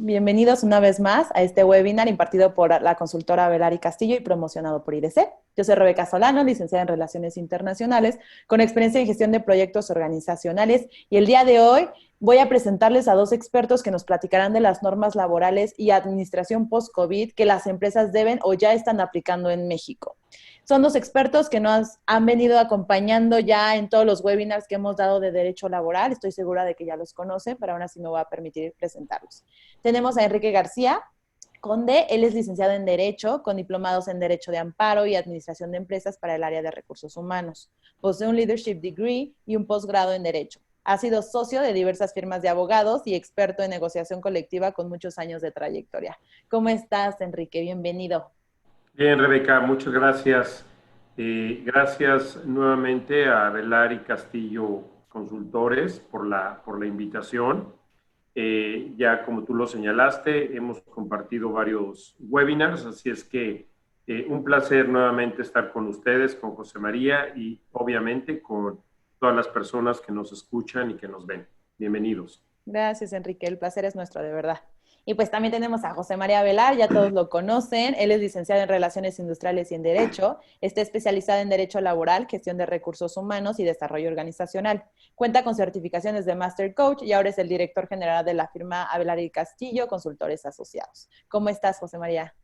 Bienvenidos una vez más a este webinar impartido por la consultora Avelar y Castillo y promocionado por IDC. Yo soy Rebeca Solano, licenciada en Relaciones Internacionales, con experiencia en gestión de proyectos organizacionales, y el día de hoy voy a presentarles a dos expertos que nos platicarán de las normas laborales y administración post-COVID que las empresas deben o ya están aplicando en México. Son dos expertos que nos han venido acompañando ya en todos los webinars que hemos dado de derecho laboral. Estoy segura de que ya los conocen, pero aún así me voy a permitir presentarlos. Tenemos a Enrique García Conde. Él es licenciado en Derecho, con diplomados en Derecho de Amparo y Administración de Empresas para el área de Recursos Humanos. Posee un Leadership Degree y un posgrado en Derecho. Ha sido socio de diversas firmas de abogados y experto en negociación colectiva con muchos años de trayectoria. ¿Cómo estás, Enrique? Bienvenido. Bien, Rebeca, muchas gracias. Gracias nuevamente a Avelar y Castillo Consultores por la invitación. Ya como tú lo señalaste, hemos compartido varios webinars, así es que un placer nuevamente estar con ustedes, con José María y obviamente con todas las personas que nos escuchan y que nos ven. Bienvenidos. Gracias, Enrique. El placer es nuestro, de verdad. Y pues también tenemos a José María Avelar, ya todos lo conocen. Él es licenciado en Relaciones Industriales y en Derecho. Está especializado en Derecho Laboral, Gestión de Recursos Humanos y Desarrollo Organizacional. Cuenta con certificaciones de Master Coach y ahora es el director general de la firma Avelar y Castillo, Consultores Asociados. ¿Cómo estás, José María?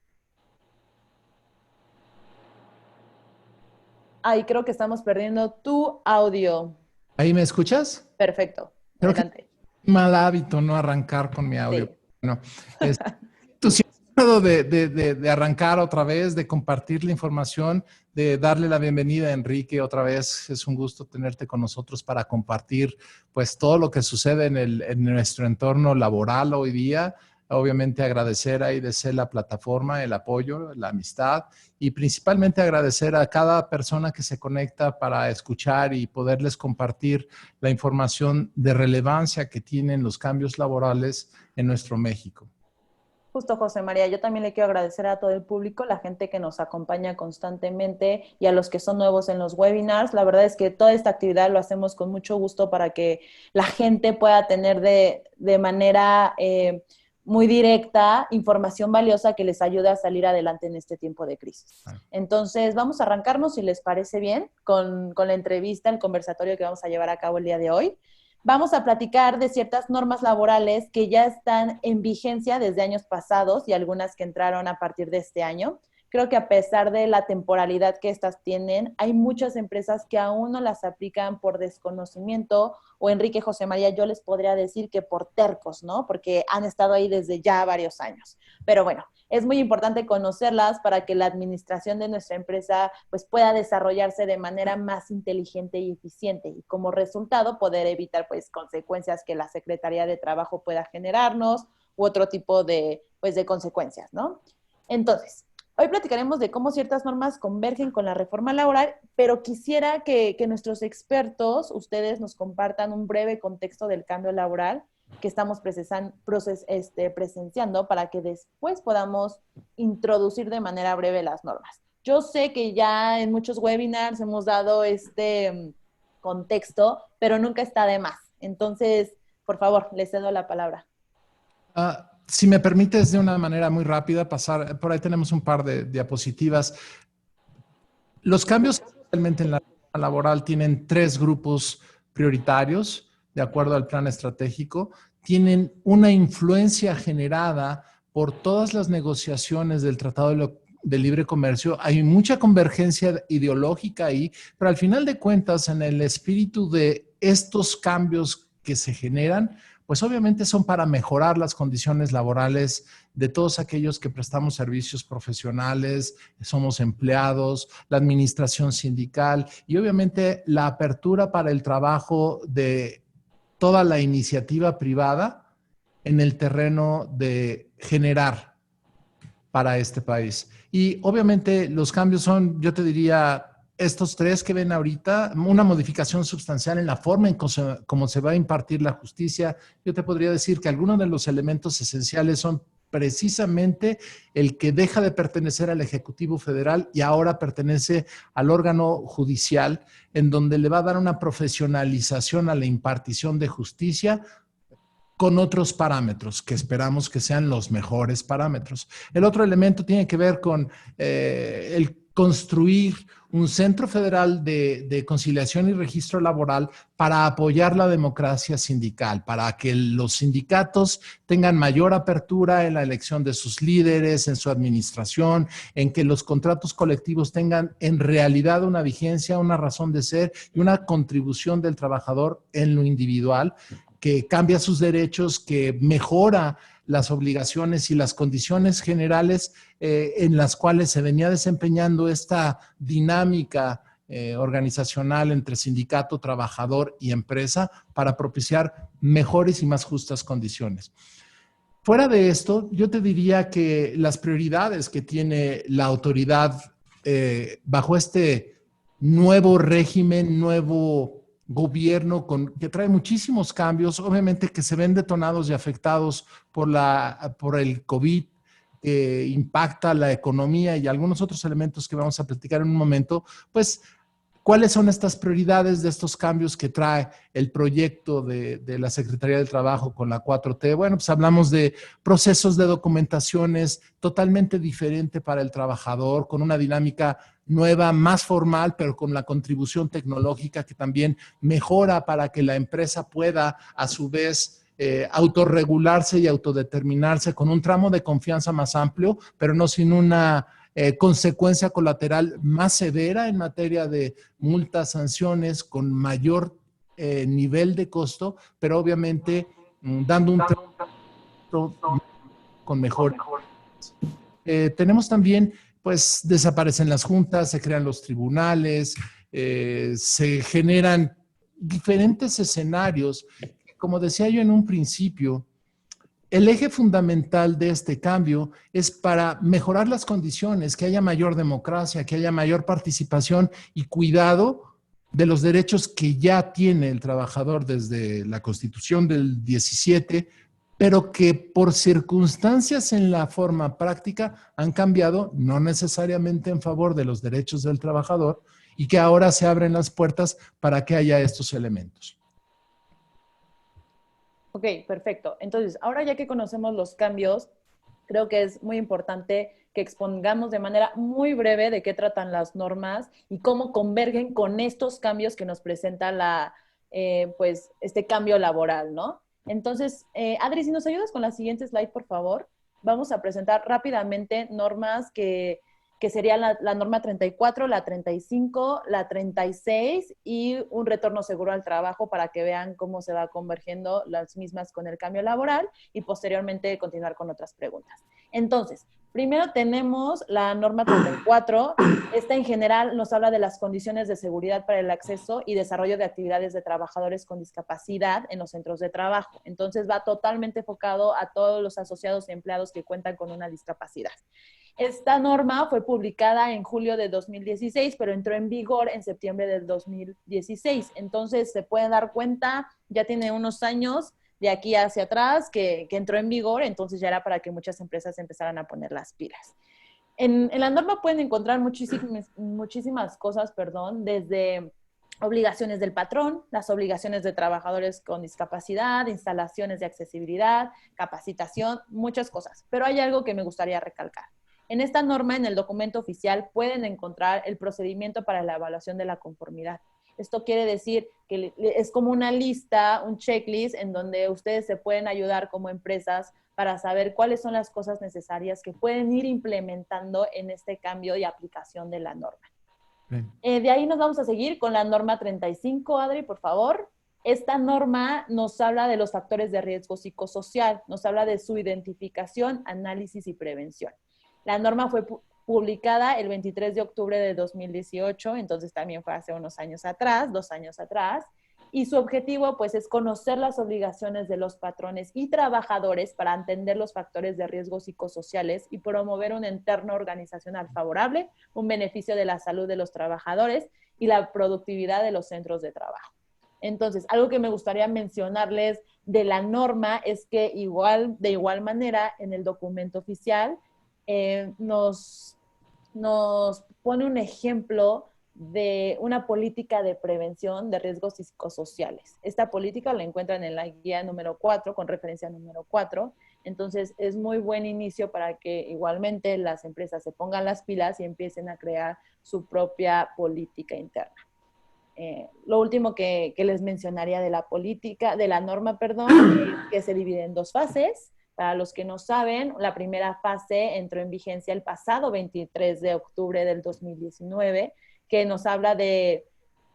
Ay, creo que estamos perdiendo tu audio. ¿Ahí me escuchas? Perfecto. Creo Adelante. que mal hábito no arrancar con mi audio. Sí. Bueno, entusiasmado de arrancar otra vez, de compartir la información, de darle la bienvenida a Enrique otra vez. Es un gusto tenerte con nosotros para compartir pues todo lo que sucede en nuestro entorno laboral hoy día. Obviamente agradecer a IDC la plataforma, el apoyo, la amistad y principalmente agradecer a cada persona que se conecta para escuchar y poderles compartir la información de relevancia que tienen los cambios laborales en nuestro México. Justo, José María, yo también le quiero agradecer a todo el público, la gente que nos acompaña constantemente y a los que son nuevos en los webinars. La verdad es que toda esta actividad lo hacemos con mucho gusto para que la gente pueda tener de manera muy directa información valiosa que les ayude a salir adelante en este tiempo de crisis. Entonces, vamos a arrancarnos, si les parece bien, con la entrevista, el conversatorio que vamos a llevar a cabo el día de hoy. Vamos a platicar de ciertas normas laborales que ya están en vigencia desde años pasados y algunas que entraron a partir de este año. Creo que a pesar de la temporalidad que estas tienen, hay muchas empresas que aún no las aplican por desconocimiento o, Enrique, José María, yo les podría decir que por tercos, ¿no? Porque han estado ahí desde ya varios años. Pero bueno, es muy importante conocerlas para que la administración de nuestra empresa pues pueda desarrollarse de manera más inteligente y eficiente y como resultado poder evitar pues consecuencias que la Secretaría de Trabajo pueda generarnos u otro tipo de consecuencias, ¿no? Entonces, hoy platicaremos de cómo ciertas normas convergen con la reforma laboral, pero quisiera que nuestros expertos, ustedes, nos compartan un breve contexto del cambio laboral que estamos presenciando para que después podamos introducir de manera breve las normas. Yo sé que ya en muchos webinars hemos dado este contexto, pero nunca está de más. Entonces, por favor, les cedo la palabra. Si me permites de una manera muy rápida pasar, por ahí tenemos un par de diapositivas. Los cambios realmente en la laboral tienen tres grupos prioritarios, de acuerdo al plan estratégico. Tienen una influencia generada por todas las negociaciones del Tratado de Libre Comercio. Hay mucha convergencia ideológica ahí, pero al final de cuentas, en el espíritu de estos cambios que se generan, pues obviamente son para mejorar las condiciones laborales de todos aquellos que prestamos servicios profesionales, somos empleados, la administración sindical y obviamente la apertura para el trabajo de toda la iniciativa privada en el terreno de generar para este país. Y obviamente los cambios son, yo te diría, estos tres que ven ahorita, una modificación sustancial en la forma en cómo se va a impartir la justicia. Yo te podría decir que algunos de los elementos esenciales son precisamente el que deja de pertenecer al Ejecutivo Federal y ahora pertenece al órgano judicial, en donde le va a dar una profesionalización a la impartición de justicia con otros parámetros que esperamos que sean los mejores parámetros. El otro elemento tiene que ver con el construir un centro federal de conciliación y registro laboral para apoyar la democracia sindical, para que los sindicatos tengan mayor apertura en la elección de sus líderes, en su administración, en que los contratos colectivos tengan en realidad una vigencia, una razón de ser y una contribución del trabajador en lo individual, que cambia sus derechos, que mejora las obligaciones y las condiciones generales en las cuales se venía desempeñando esta dinámica organizacional entre sindicato, trabajador y empresa para propiciar mejores y más justas condiciones. Fuera de esto, yo te diría que las prioridades que tiene la autoridad bajo este nuevo régimen, nuevo gobierno que trae muchísimos cambios, obviamente que se ven detonados y afectados por el COVID, que impacta la economía y algunos otros elementos que vamos a platicar en un momento, pues, ¿cuáles son estas prioridades de estos cambios que trae el proyecto de la Secretaría del Trabajo con la 4T? Bueno, pues hablamos de procesos de documentaciones totalmente diferente para el trabajador, con una dinámica nueva, más formal, pero con la contribución tecnológica que también mejora para que la empresa pueda, a su vez, autorregularse y autodeterminarse con un tramo de confianza más amplio, pero no sin una consecuencia colateral más severa en materia de multas, sanciones, con mayor nivel de costo, pero obviamente dando un trato con mejor. Tenemos también, pues, desaparecen las juntas, se crean los tribunales, se generan diferentes escenarios. Como decía yo en un principio, el eje fundamental de este cambio es para mejorar las condiciones, que haya mayor democracia, que haya mayor participación y cuidado de los derechos que ya tiene el trabajador desde la Constitución del 17, pero que por circunstancias en la forma práctica han cambiado, no necesariamente en favor de los derechos del trabajador, y que ahora se abren las puertas para que haya estos elementos. Ok, perfecto. Entonces, ahora ya que conocemos los cambios, creo que es muy importante que expongamos de manera muy breve de qué tratan las normas y cómo convergen con estos cambios que nos presenta pues, este cambio laboral, ¿no? Entonces, Adri, si nos ayudas con la siguiente slide, por favor. Vamos a presentar rápidamente normas que sería la norma 34, la 35, la 36 y un retorno seguro al trabajo para que vean cómo se va convergiendo las mismas con el cambio laboral y posteriormente continuar con otras preguntas. Entonces, primero tenemos la norma 34. Esta en general nos habla de las condiciones de seguridad para el acceso y desarrollo de actividades de trabajadores con discapacidad en los centros de trabajo. Entonces va totalmente enfocado a todos los asociados y empleados que cuentan con una discapacidad. Esta norma fue publicada en julio de 2016, pero entró en vigor en septiembre del 2016. Entonces, se pueden dar cuenta, ya tiene unos años de aquí hacia atrás que entró en vigor, entonces ya era para que muchas empresas empezaran a poner las pilas. En la norma pueden encontrar muchísimas cosas, desde obligaciones del patrón, las obligaciones de trabajadores con discapacidad, instalaciones de accesibilidad, capacitación, muchas cosas. Pero hay algo que me gustaría recalcar. En esta norma, en el documento oficial, pueden encontrar el procedimiento para la evaluación de la conformidad. Esto quiere decir que es como una lista, un checklist, en donde ustedes se pueden ayudar como empresas para saber cuáles son las cosas necesarias que pueden ir implementando en este cambio y aplicación de la norma. De ahí nos vamos a seguir con la norma 35, Adri, por favor. Esta norma nos habla de los factores de riesgo psicosocial, nos habla de su identificación, análisis y prevención. La norma fue publicada el 23 de octubre de 2018, entonces también fue hace unos años atrás, 2 años atrás, y su objetivo pues es conocer las obligaciones de los patrones y trabajadores para entender los factores de riesgo psicosociales y promover un entorno organizacional favorable, un beneficio de la salud de los trabajadores y la productividad de los centros de trabajo. Entonces, algo que me gustaría mencionarles de la norma es que de igual manera en el documento oficial nos pone un ejemplo de una política de prevención de riesgos psicosociales. Esta política la encuentran en la guía número 4, con referencia número 4. Entonces, es muy buen inicio para que igualmente las empresas se pongan las pilas y empiecen a crear su propia política interna. Lo último que les mencionaría de la política, de la norma, perdón, es que se divide en 2 fases. Para los que no saben, la primera fase entró en vigencia el pasado 23 de octubre del 2019, que nos habla de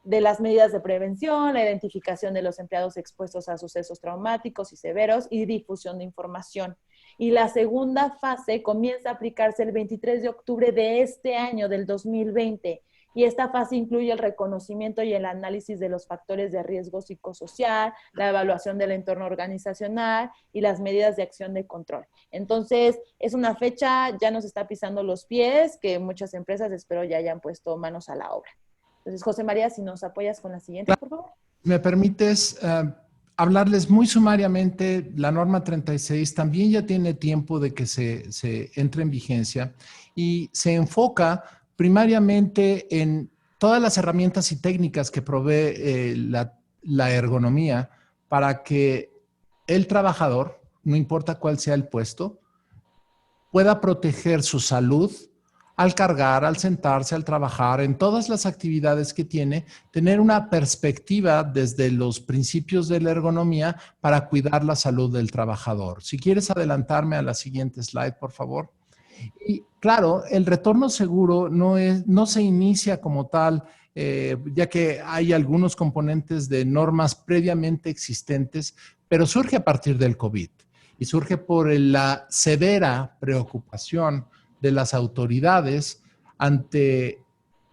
las medidas de prevención, la identificación de los empleados expuestos a sucesos traumáticos y severos y difusión de información. Y la segunda fase comienza a aplicarse el 23 de octubre de este año, del 2020. Y esta fase incluye el reconocimiento y el análisis de los factores de riesgo psicosocial, la evaluación del entorno organizacional y las medidas de acción de control. Entonces, es una fecha, ya nos está pisando los pies, que muchas empresas espero ya hayan puesto manos a la obra. Entonces, José María, si nos apoyas con la siguiente, por favor. ¿Me permites hablarles muy sumariamente? La norma 36 también ya tiene tiempo de que se entre en vigencia y se enfoca primariamente en todas las herramientas y técnicas que provee la ergonomía para que el trabajador, no importa cuál sea el puesto, pueda proteger su salud al cargar, al sentarse, al trabajar, en todas las actividades que tiene, tener una perspectiva desde los principios de la ergonomía para cuidar la salud del trabajador. Si quieres adelantarme a la siguiente slide, por favor. Y claro, el retorno seguro no se inicia como tal, ya que hay algunos componentes de normas previamente existentes, pero surge a partir del COVID y surge por la severa preocupación de las autoridades ante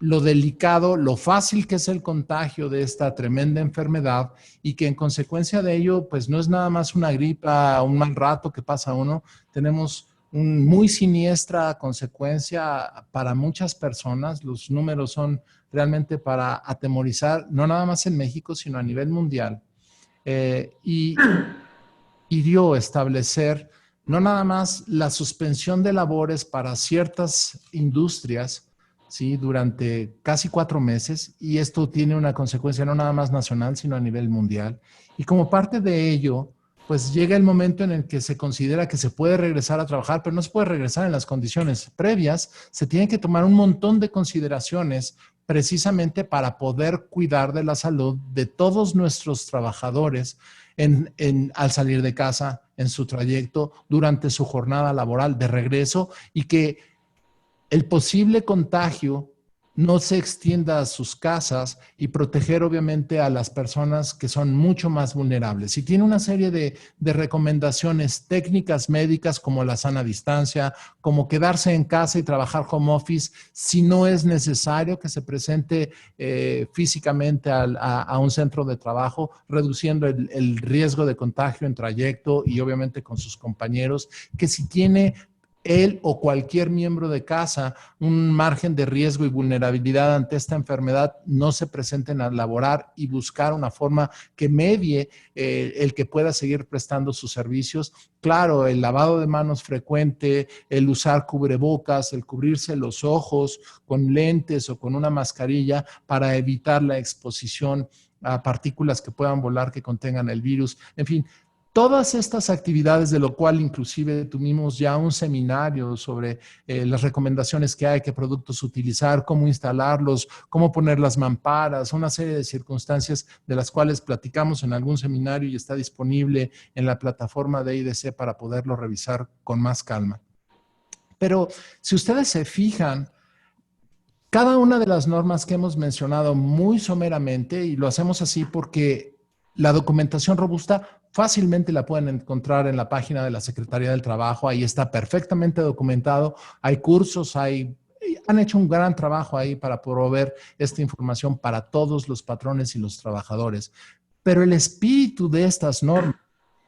lo delicado, lo fácil que es el contagio de esta tremenda enfermedad y que en consecuencia de ello, pues no es nada más una gripa, un mal rato que pasa uno, tenemos muy siniestra consecuencia para muchas personas. Los números son realmente para atemorizar, no nada más en México, sino a nivel mundial. Y dio establecer no nada más la suspensión de labores para ciertas industrias, ¿sí? Durante casi 4 meses, y esto tiene una consecuencia no nada más nacional, sino a nivel mundial. Y como parte de ello, pues llega el momento en el que se considera que se puede regresar a trabajar, pero no se puede regresar en las condiciones previas. Se tienen que tomar un montón de consideraciones precisamente para poder cuidar de la salud de todos nuestros trabajadores al salir de casa, en su trayecto, durante su jornada laboral de regreso, y que el posible contagio no se extienda a sus casas y proteger obviamente a las personas que son mucho más vulnerables. Y tiene una serie de recomendaciones técnicas médicas como la sana distancia, como quedarse en casa y trabajar home office si no es necesario que se presente físicamente a un centro de trabajo, reduciendo el riesgo de contagio en trayecto y obviamente con sus compañeros, que si tiene él o cualquier miembro de casa un margen de riesgo y vulnerabilidad ante esta enfermedad, no se presenten a laborar y buscar una forma que medie el que pueda seguir prestando sus servicios. Claro, el lavado de manos frecuente, el usar cubrebocas, el cubrirse los ojos con lentes o con una mascarilla para evitar la exposición a partículas que puedan volar que contengan el virus. En fin, todas estas actividades, de lo cual inclusive tuvimos ya un seminario sobre las recomendaciones que hay, qué productos utilizar, cómo instalarlos, cómo poner las mamparas, una serie de circunstancias de las cuales platicamos en algún seminario y está disponible en la plataforma de IDC para poderlo revisar con más calma. Pero si ustedes se fijan, cada una de las normas que hemos mencionado muy someramente, y lo hacemos así porque la documentación robusta fácilmente la pueden encontrar en la página de la Secretaría del Trabajo. Ahí está perfectamente documentado. Hay cursos, han hecho un gran trabajo ahí para proveer esta información para todos los patrones y los trabajadores. Pero el espíritu de estas normas,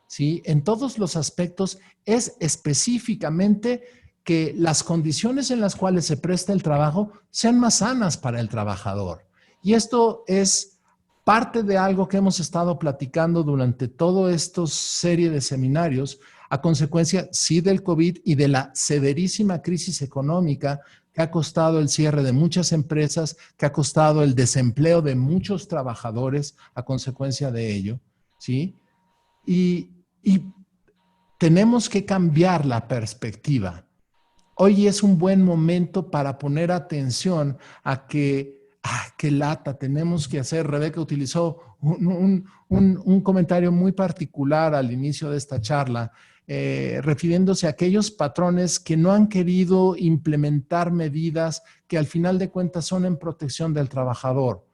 ¿sí?, en todos los aspectos es específicamente que las condiciones en las cuales se presta el trabajo sean más sanas para el trabajador. Y esto es parte de algo que hemos estado platicando durante toda esta serie de seminarios, a consecuencia, sí, del COVID y de la severísima crisis económica que ha costado el cierre de muchas empresas, que ha costado el desempleo de muchos trabajadores a consecuencia de ello, ¿sí? Y tenemos que cambiar la perspectiva. Hoy es un buen momento para poner atención a qué lata tenemos que hacer. Rebeca utilizó un comentario muy particular al inicio de esta charla, refiriéndose a aquellos patrones que no han querido implementar medidas que al final de cuentas son en protección del trabajador.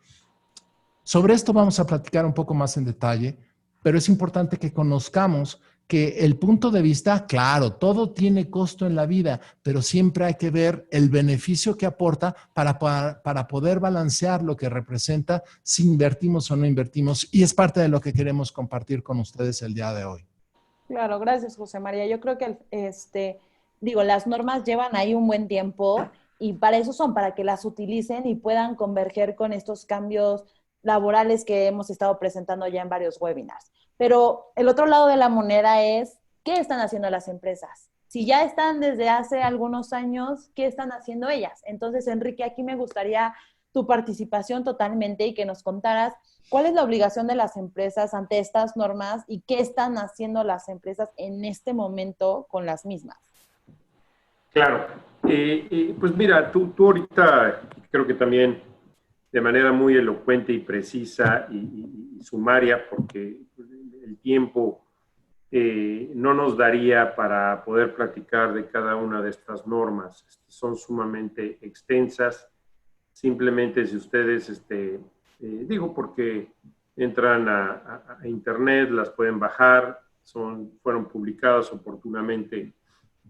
Sobre esto vamos a platicar un poco más en detalle, pero es importante que conozcamos que el punto de vista, claro, todo tiene costo en la vida, pero siempre hay que ver el beneficio que aporta para poder balancear lo que representa si invertimos o no invertimos. Y es parte de lo que queremos compartir con ustedes el día de hoy. Claro, gracias, José María. Yo creo que, digo, las normas llevan ahí un buen tiempo y para eso son, para que las utilicen y puedan converger con estos cambios laborales que hemos estado presentando ya en varios webinars. Pero el otro lado de la moneda es, ¿qué están haciendo las empresas? Si ya están desde hace algunos años, ¿qué están haciendo ellas? Entonces, Enrique, aquí me gustaría tu participación totalmente y que nos contaras cuál es la obligación de las empresas ante estas normas y qué están haciendo las empresas en este momento con las mismas. Claro. Pues mira, tú ahorita creo que también de manera muy elocuente y precisa y sumaria, porque el tiempo no nos daría para poder platicar de cada una de estas normas. Son sumamente extensas. Simplemente si ustedes, digo porque entran a internet, las pueden bajar, fueron publicadas oportunamente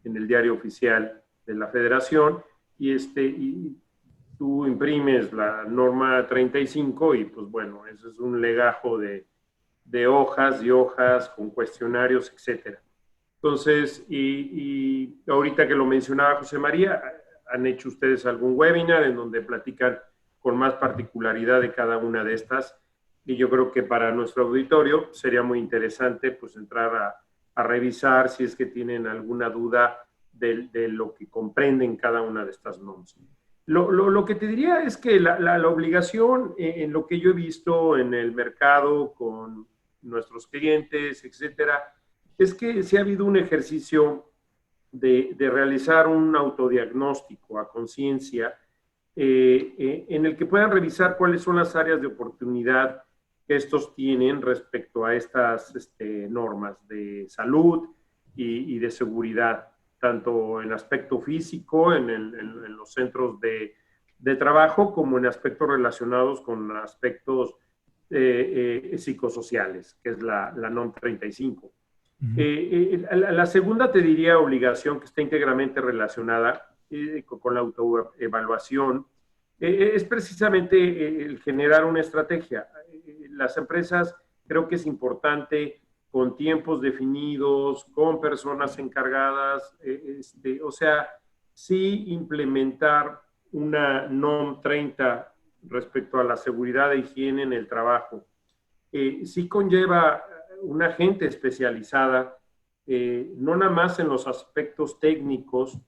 en el diario oficial de la Federación y tú imprimes la norma 35 y pues bueno, eso es un legajo de hojas y hojas con cuestionarios, etcétera. Entonces, y ahorita que lo mencionaba José María, ¿han hecho ustedes algún webinar en donde platican con más particularidad de cada una de estas? Y yo creo que para nuestro auditorio sería muy interesante pues entrar a revisar si es que tienen alguna duda de lo que comprenden cada una de estas normas. Lo que te diría es que la obligación, en lo que yo he visto en el mercado con nuestros clientes, etcétera, es que sí ha habido un ejercicio de realizar un autodiagnóstico a conciencia en el que puedan revisar cuáles son las áreas de oportunidad que estos tienen respecto a estas normas de salud y de seguridad, tanto en aspecto físico, en los centros de trabajo, como en aspectos relacionados con aspectos psicosociales, que es la NOM 35. La segunda, te diría, obligación que está íntegramente relacionada con la autoevaluación, es precisamente el generar una estrategia. Las empresas creo que es importante con tiempos definidos, con personas encargadas, o sea, sí implementar una NOM 30 respecto a la seguridad e higiene en el trabajo. Sí conlleva una gente especializada, no nada más en los aspectos técnicos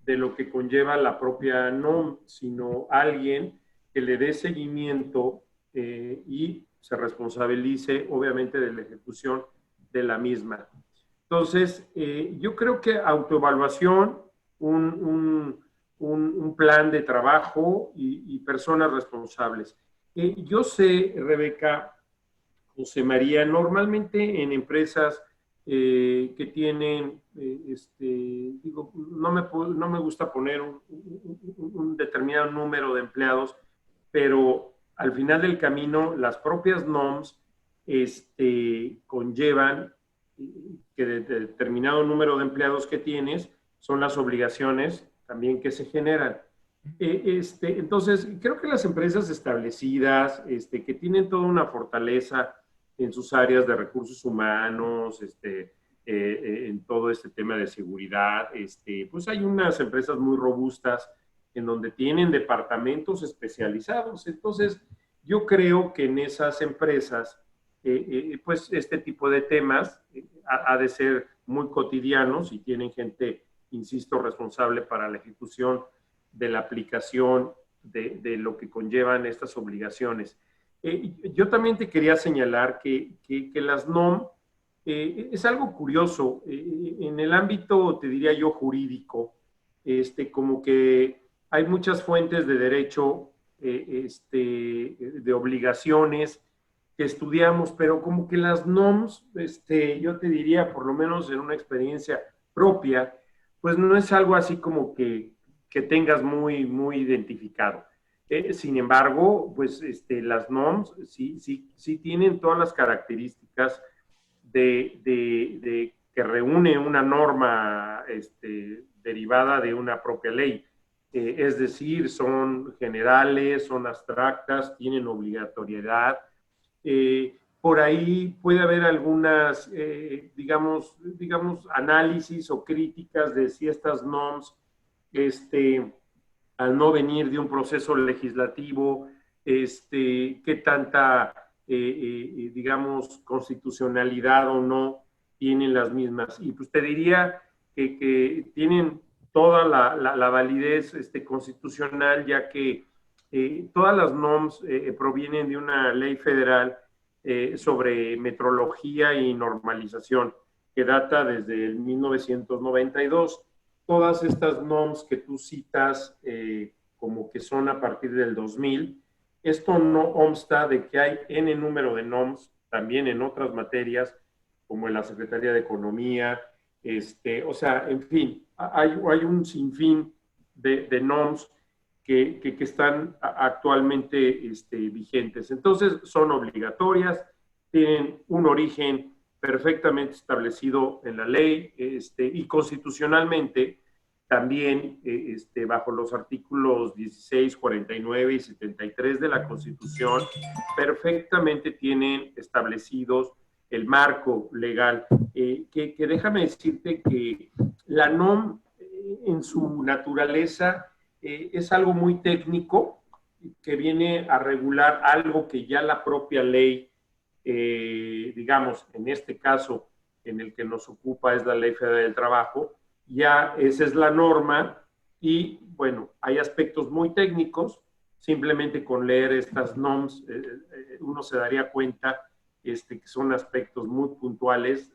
de lo que conlleva la propia NOM, sino alguien que le dé seguimiento y se responsabilice, obviamente, de la ejecución de la misma. Entonces, yo creo que autoevaluación, un plan de trabajo y personas responsables. Yo sé, Rebeca, José María, normalmente en empresas que tienen, digo, no me gusta poner un determinado número de empleados, pero al final del camino las propias NOMs conllevan que de determinado número de empleados que tienes son las obligaciones también que se generan. Entonces, creo que las empresas establecidas, que tienen toda una fortaleza en sus áreas de recursos humanos, en todo este tema de seguridad, pues hay unas empresas muy robustas en donde tienen departamentos especializados. Entonces, yo creo que en esas empresas, pues este tipo de temas ha de ser muy cotidianos y tienen gente, insisto, responsable para la ejecución de la aplicación de lo que conllevan estas obligaciones. Yo también te quería señalar que las NOM es algo curioso. En el ámbito, te diría yo, jurídico, como que hay muchas fuentes de derecho, de obligaciones que estudiamos, pero como que las NOMs, yo te diría, por lo menos en una experiencia propia, pues no es algo así como que tengas muy, muy identificado. Sin embargo, pues las NOMs sí tienen todas las características de que reúne una norma derivada de una propia ley. Es decir, son generales, son abstractas, tienen obligatoriedad. Por ahí puede haber algunas, digamos, análisis o críticas de si estas NOMs, al no venir de un proceso legislativo, qué tanta, digamos, constitucionalidad o no tienen las mismas. Y pues te diría que tienen toda la validez constitucional, ya que todas las NOMs provienen de una ley federal sobre metrología y normalización, que data desde el 1992. Todas estas NOMs que tú citas como que son a partir del 2000, esto no obsta de que hay N número de NOMs también en otras materias, como en la Secretaría de Economía, o sea, en fin, hay un sinfín de NOMs que están actualmente vigentes. Entonces, son obligatorias, tienen un origen perfectamente establecido en la ley y constitucionalmente también bajo los artículos 16, 49 y 73 de la Constitución, perfectamente tienen establecidos el marco legal. Que déjame decirte que la NOM en su naturaleza es algo muy técnico que viene a regular algo que ya la propia ley, digamos, en este caso en el que nos ocupa es la Ley Federal del Trabajo, ya esa es la norma y bueno, hay aspectos muy técnicos, simplemente con leer estas NOMs uno se daría cuenta que son aspectos muy puntuales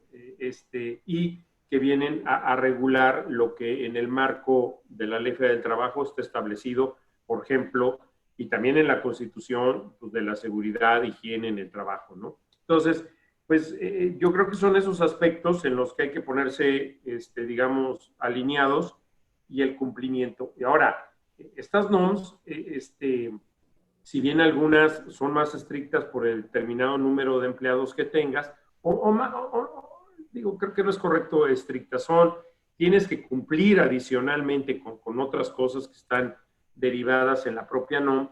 y que vienen a regular lo que en el marco de la Ley Federal del Trabajo está establecido, por ejemplo, y también en la Constitución, pues, de la seguridad e higiene en el trabajo, ¿no? Entonces, pues yo creo que son esos aspectos en los que hay que ponerse, digamos, alineados y el cumplimiento. Y ahora, estas NOMs, si bien algunas son más estrictas por el determinado número de empleados que tengas, digo, creo que no es correcto estrictas, tienes que cumplir adicionalmente con otras cosas que están derivadas en la propia NOM,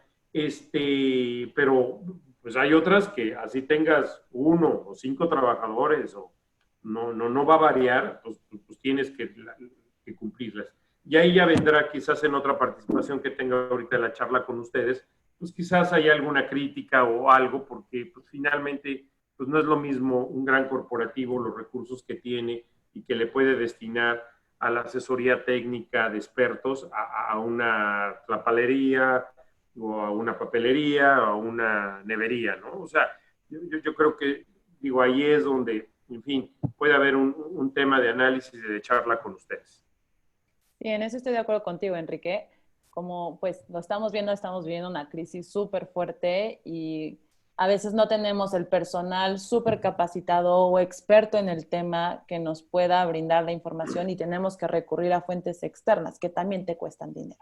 pero pues hay otras que así tengas 1 o 5 trabajadores o no va a variar, pues tienes que cumplirlas. Y ahí ya vendrá quizás en otra participación que tenga ahorita la charla con ustedes, pues quizás haya alguna crítica o algo, porque pues finalmente pues no es lo mismo un gran corporativo, los recursos que tiene y que le puede destinar a la asesoría técnica de expertos a una tlapalería o a una papelería o a una nevería, ¿no? O sea, yo creo que, digo, ahí es donde, en fin, puede haber un tema de análisis y de charla con ustedes. Sí, en eso estoy de acuerdo contigo, Enrique. Como pues lo estamos viviendo una crisis súper fuerte y a veces no tenemos el personal súper capacitado o experto en el tema que nos pueda brindar la información y tenemos que recurrir a fuentes externas que también te cuestan dinero.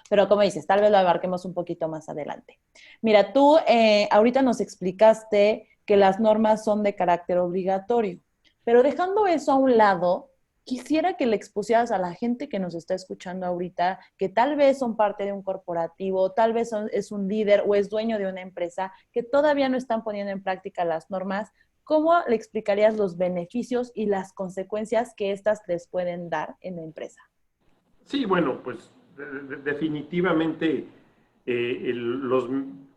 Pero como dices, tal vez lo abarquemos un poquito más adelante. Mira, tú ahorita nos explicaste que las normas son de carácter obligatorio, pero dejando eso a un lado, quisiera que le expusieras a la gente que nos está escuchando ahorita, que tal vez son parte de un corporativo, tal vez es un líder o es dueño de una empresa, que todavía no están poniendo en práctica las normas. ¿Cómo le explicarías los beneficios y las consecuencias que éstas les pueden dar en la empresa? Sí, bueno, pues definitivamente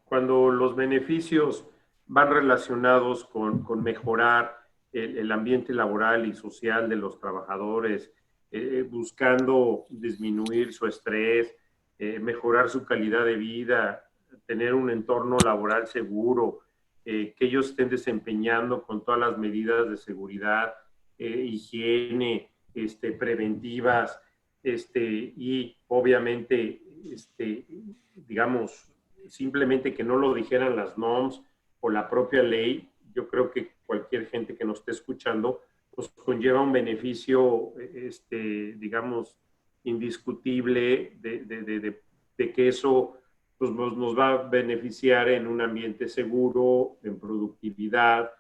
cuando los beneficios van relacionados con mejorar el ambiente laboral y social de los trabajadores, buscando disminuir su estrés, mejorar su calidad de vida, tener un entorno laboral seguro, que ellos estén desempeñando con todas las medidas de seguridad, higiene, preventivas, y obviamente, digamos, simplemente que no lo dijeran las NOMS o la propia ley. Yo creo que cualquier gente que nos esté escuchando, pues conlleva un beneficio, digamos, indiscutible de que eso pues, nos va a beneficiar en un ambiente seguro, en productividad,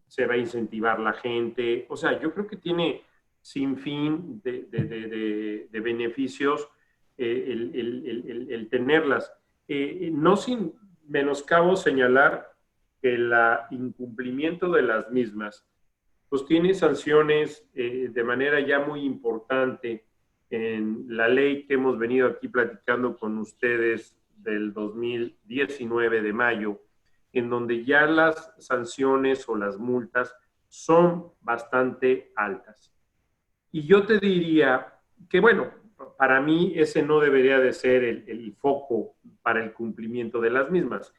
se va a incentivar la gente. O sea, yo creo que tiene sin fin de beneficios el tenerlas. No sin menoscabo señalar que el incumplimiento de las mismas pues tiene sanciones de manera ya muy importante en la ley que hemos venido aquí platicando con ustedes del 2019 de mayo, en donde ya las sanciones o las multas son bastante altas. Y yo te diría que, bueno, para mí ese no debería de ser el foco para el cumplimiento de las mismas.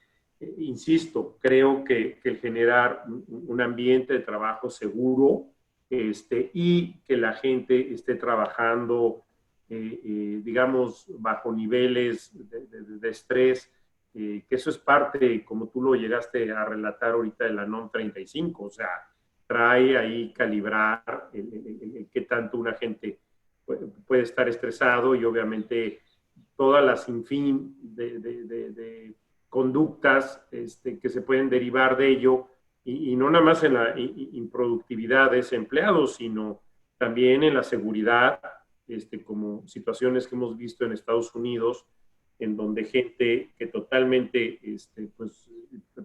Insisto, creo que el generar un ambiente de trabajo seguro y que la gente esté trabajando, digamos, bajo niveles de estrés, que eso es parte, como tú lo llegaste a relatar ahorita, de la NOM 35, o sea, trae ahí calibrar el qué tanto una gente puede estar estresado y obviamente todas las sinfín de conductas que se pueden derivar de ello, y no nada más en la improductividad de ese empleado, sino también en la seguridad, como situaciones que hemos visto en Estados Unidos, en donde gente que totalmente pues,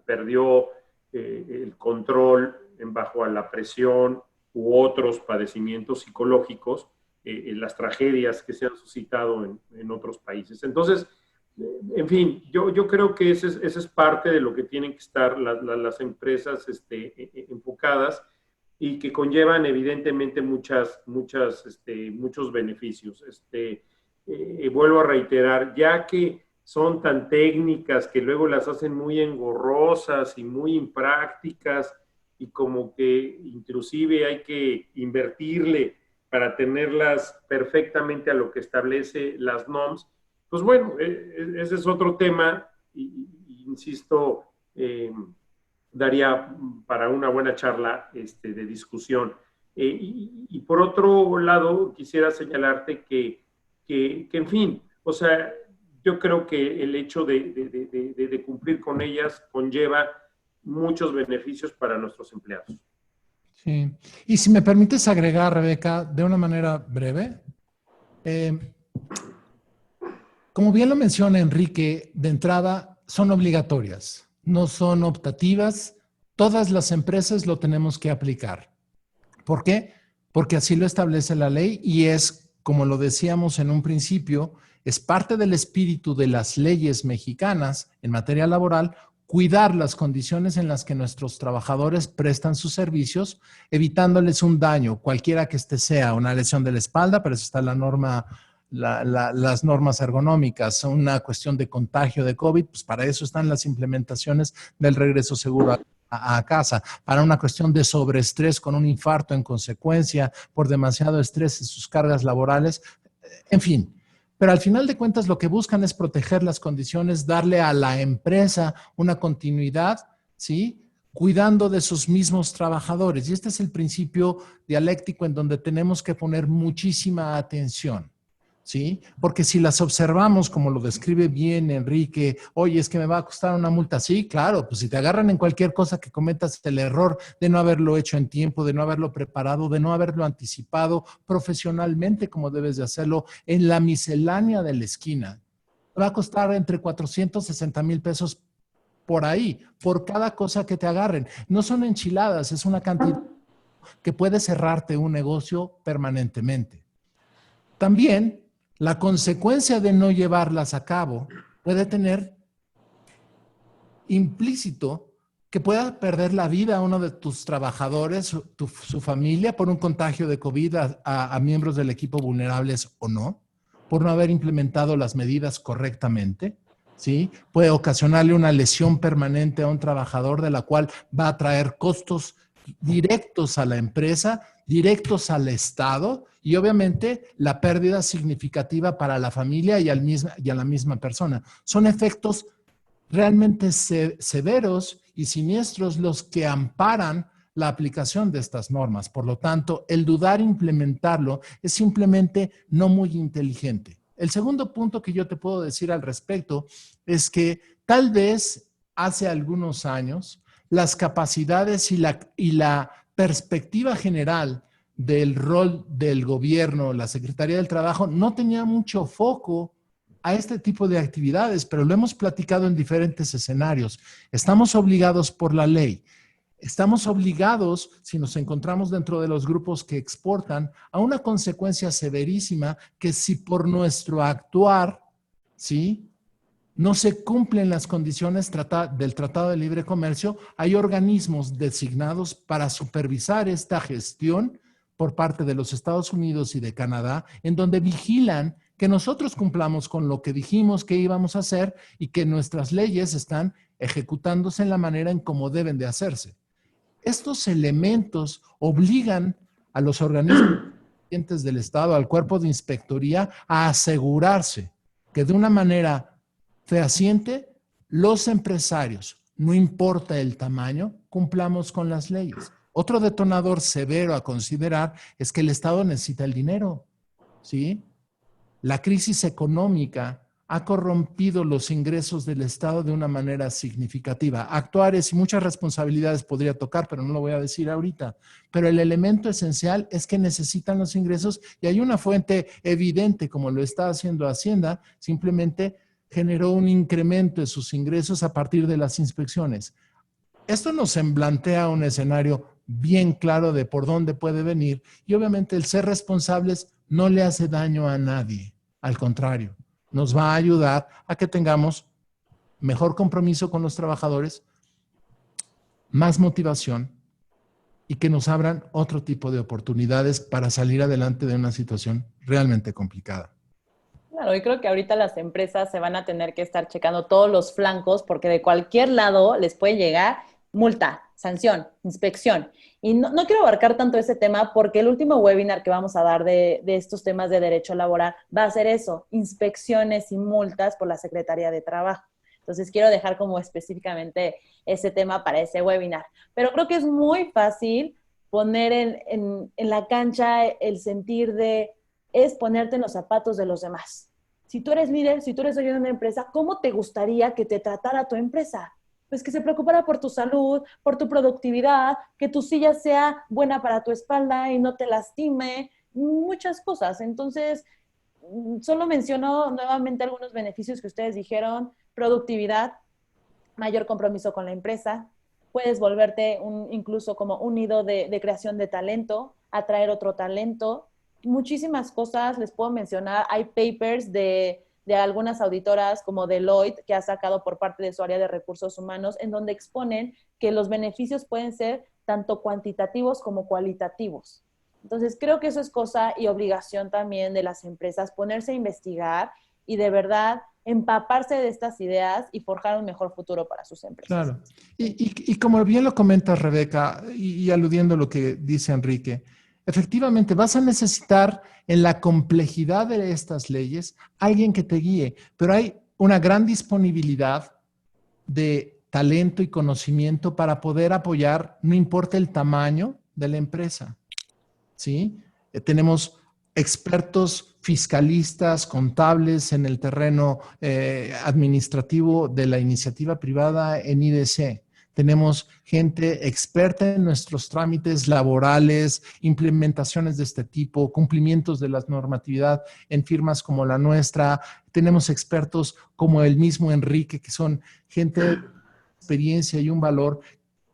perdió el control bajo a la presión u otros padecimientos psicológicos, las tragedias que se han suscitado en otros países. Entonces, en fin, yo creo que ese es parte de lo que tienen que estar las empresas enfocadas y que conllevan evidentemente muchos beneficios. Vuelvo a reiterar, ya que son tan técnicas que luego las hacen muy engorrosas y muy imprácticas y como que inclusive hay que invertirle para tenerlas perfectamente a lo que establece las NOMS, pues bueno, ese es otro tema y insisto, daría para una buena charla de discusión. Y por otro lado, quisiera señalarte que, en fin, o sea, yo creo que el hecho de cumplir con ellas conlleva muchos beneficios para nuestros empleados. Sí. Y si me permites agregar, Rebeca, de una manera breve, como bien lo menciona Enrique, de entrada son obligatorias, no son optativas. Todas las empresas lo tenemos que aplicar. ¿Por qué? Porque así lo establece la ley y es, como lo decíamos en un principio, es parte del espíritu de las leyes mexicanas en materia laboral cuidar las condiciones en las que nuestros trabajadores prestan sus servicios, evitándoles un daño, cualquiera que sea, una lesión de la espalda, pero eso está la norma, las normas ergonómicas, una cuestión de contagio de COVID, pues para eso están las implementaciones del regreso seguro a casa, para una cuestión de sobreestrés con un infarto en consecuencia por demasiado estrés en sus cargas laborales, en fin. Pero al final de cuentas lo que buscan es proteger las condiciones, darle a la empresa una continuidad, ¿sí? Cuidando de sus mismos trabajadores. Y este es el principio dialéctico en donde tenemos que poner muchísima atención, ¿sí? Porque si las observamos como lo describe bien Enrique, oye, es que me va a costar una multa. Sí, claro, pues si te agarran en cualquier cosa que cometas el error de no haberlo hecho en tiempo, de no haberlo preparado, de no haberlo anticipado profesionalmente como debes de hacerlo en la miscelánea de la esquina, te va a costar entre 460,000 pesos por ahí, por cada cosa que te agarren. No son enchiladas, es una cantidad que puede cerrarte un negocio permanentemente. También la consecuencia de no llevarlas a cabo puede tener implícito que pueda perder la vida a uno de tus trabajadores, su familia, por un contagio de COVID a miembros del equipo vulnerables o no. por no haber implementado las medidas correctamente, ¿sí? Puede ocasionarle una lesión permanente a un trabajador de la cual va a traer costos directos a la empresa, directos al Estado y obviamente la pérdida significativa para la familia y a la misma persona. Son efectos realmente severos y siniestros los que amparan la aplicación de estas normas. Por lo tanto, el dudar implementarlo es simplemente no muy inteligente. El segundo punto que yo te puedo decir al respecto es que tal vez hace algunos años las capacidades y la perspectiva general del rol del gobierno, la Secretaría del Trabajo, no tenía mucho foco a este tipo de actividades, pero lo hemos platicado en diferentes escenarios. Estamos obligados por la ley. Estamos obligados, si nos encontramos dentro de los grupos que exportan, a una consecuencia severísima que si por nuestro actuar, ¿sí?, no se cumplen las condiciones del Tratado de Libre Comercio, hay organismos designados para supervisar esta gestión por parte de los Estados Unidos y de Canadá, en donde vigilan que nosotros cumplamos con lo que dijimos que íbamos a hacer y que nuestras leyes están ejecutándose en la manera en cómo deben de hacerse. Estos elementos obligan a los organismos del Estado, al cuerpo de inspectoría, a asegurarse que de una manera fehaciente los empresarios, no importa el tamaño, cumplamos con las leyes. Otro detonador severo a considerar es que el Estado necesita el dinero, ¿sí? La crisis económica ha corrompido los ingresos del Estado de una manera significativa. Actuares y muchas responsabilidades podría tocar, pero no lo voy a decir ahorita. Pero el elemento esencial es que necesitan los ingresos y hay una fuente evidente, como lo está haciendo Hacienda, simplemente generó un incremento de sus ingresos a partir de las inspecciones. Esto nos plantea un escenario bien claro de por dónde puede venir y obviamente el ser responsables no le hace daño a nadie. Al contrario, nos va a ayudar a que tengamos mejor compromiso con los trabajadores, más motivación y que nos abran otro tipo de oportunidades para salir adelante de una situación realmente complicada. Claro, y creo que ahorita las empresas se van a tener que estar checando todos los flancos porque de cualquier lado les puede llegar multa, sanción, inspección. Y no quiero abarcar tanto ese tema porque el último webinar que vamos a dar de estos temas de derecho laboral va a ser eso, inspecciones y multas por la Secretaría de Trabajo. Entonces quiero dejar como específicamente ese tema para ese webinar. Pero creo que es muy fácil poner en la cancha el sentir es ponerte en los zapatos de los demás. Si tú eres líder, si tú eres dueño de una empresa, ¿cómo te gustaría que te tratara tu empresa? Pues que se preocupara por tu salud, por tu productividad, que tu silla sea buena para tu espalda y no te lastime, muchas cosas. Entonces, solo menciono nuevamente algunos beneficios que ustedes dijeron: productividad, mayor compromiso con la empresa, puedes volverte incluso como un nido de creación de talento, atraer otro talento, muchísimas cosas. Les puedo mencionar, hay papers de algunas auditoras como Deloitte que ha sacado por parte de su área de recursos humanos en donde exponen que los beneficios pueden ser tanto cuantitativos como cualitativos. Entonces creo que eso es cosa y obligación también de las empresas, ponerse a investigar y de verdad empaparse de estas ideas y forjar un mejor futuro para sus empresas. Claro. Y como bien lo comenta Rebeca, y aludiendo a lo que dice Enrique, efectivamente vas a necesitar en la complejidad de estas leyes alguien que te guíe, pero hay una gran disponibilidad de talento y conocimiento para poder apoyar, no importa el tamaño de la empresa, ¿sí? Tenemos expertos fiscalistas, contables en el terreno administrativo de la iniciativa privada en IDC. Tenemos gente experta en nuestros trámites laborales, implementaciones de este tipo, cumplimientos de la normatividad en firmas como la nuestra. Tenemos expertos como el mismo Enrique, que son gente de experiencia y un valor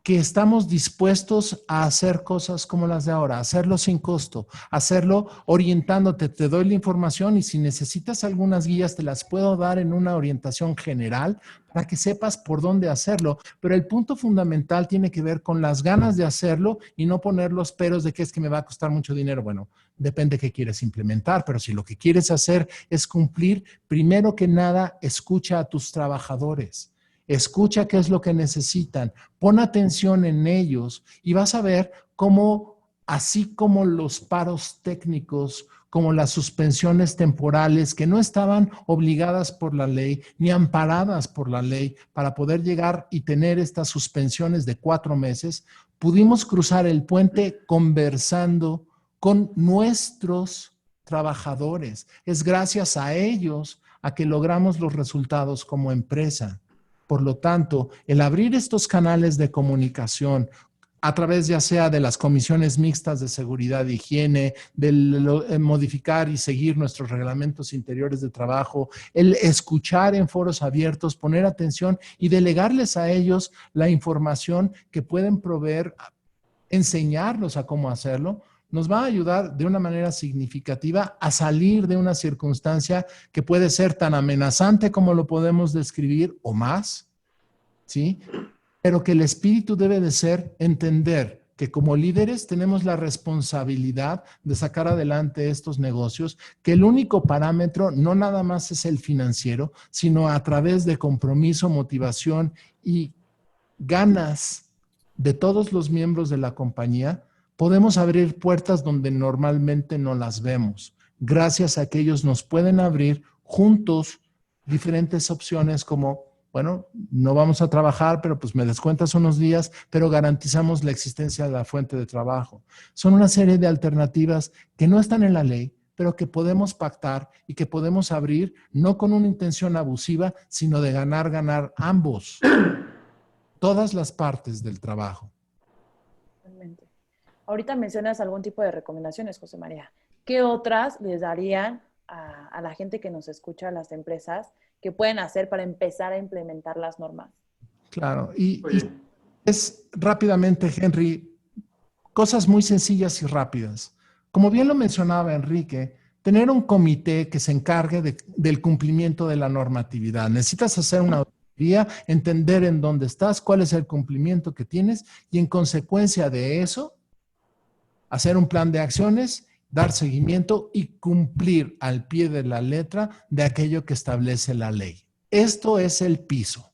que estamos dispuestos a hacer cosas como las de ahora, hacerlo sin costo, hacerlo orientándote. Te doy la información y si necesitas algunas guías te las puedo dar en una orientación general para que sepas por dónde hacerlo. Pero el punto fundamental tiene que ver con las ganas de hacerlo y no poner los peros de que es que me va a costar mucho dinero. Bueno, depende de qué quieres implementar, pero si lo que quieres hacer es cumplir, primero que nada, escucha a tus trabajadores. Escucha qué es lo que necesitan, pon atención en ellos y vas a ver cómo, así como los paros técnicos, como las suspensiones temporales que no estaban obligadas por la ley ni amparadas por la ley para poder llegar y tener estas suspensiones de 4 meses, pudimos cruzar el puente conversando con nuestros trabajadores. Es gracias a ellos a que logramos los resultados como empresa. Por lo tanto, el abrir estos canales de comunicación a través ya sea de las comisiones mixtas de seguridad e higiene, del modificar y seguir nuestros reglamentos interiores de trabajo, el escuchar en foros abiertos, poner atención y delegarles a ellos la información que pueden proveer, enseñarlos a cómo hacerlo, nos va a ayudar de una manera significativa a salir de una circunstancia que puede ser tan amenazante como lo podemos describir o más, ¿sí? Pero que el espíritu debe de ser entender que como líderes tenemos la responsabilidad de sacar adelante estos negocios, que el único parámetro no nada más es el financiero, sino a través de compromiso, motivación y ganas de todos los miembros de la compañía, podemos abrir puertas donde normalmente no las vemos. Gracias a que ellos nos pueden abrir juntos diferentes opciones como, bueno, no vamos a trabajar, pero pues me descuentas unos días, pero garantizamos la existencia de la fuente de trabajo. Son una serie de alternativas que no están en la ley, pero que podemos pactar y que podemos abrir no con una intención abusiva, sino de ganar, ganar ambos, todas las partes del trabajo. Totalmente. Ahorita mencionas algún tipo de recomendaciones, José María. ¿Qué otras les darían a la gente que nos escucha, a las empresas, que pueden hacer para empezar a implementar las normas? Claro, y es rápidamente, Henry, cosas muy sencillas y rápidas. Como bien lo mencionaba Enrique, tener un comité que se encargue del cumplimiento de la normatividad. Necesitas hacer una auditoría, entender en dónde estás, cuál es el cumplimiento que tienes y en consecuencia de eso, hacer un plan de acciones, dar seguimiento y cumplir al pie de la letra de aquello que establece la ley. Esto es el piso.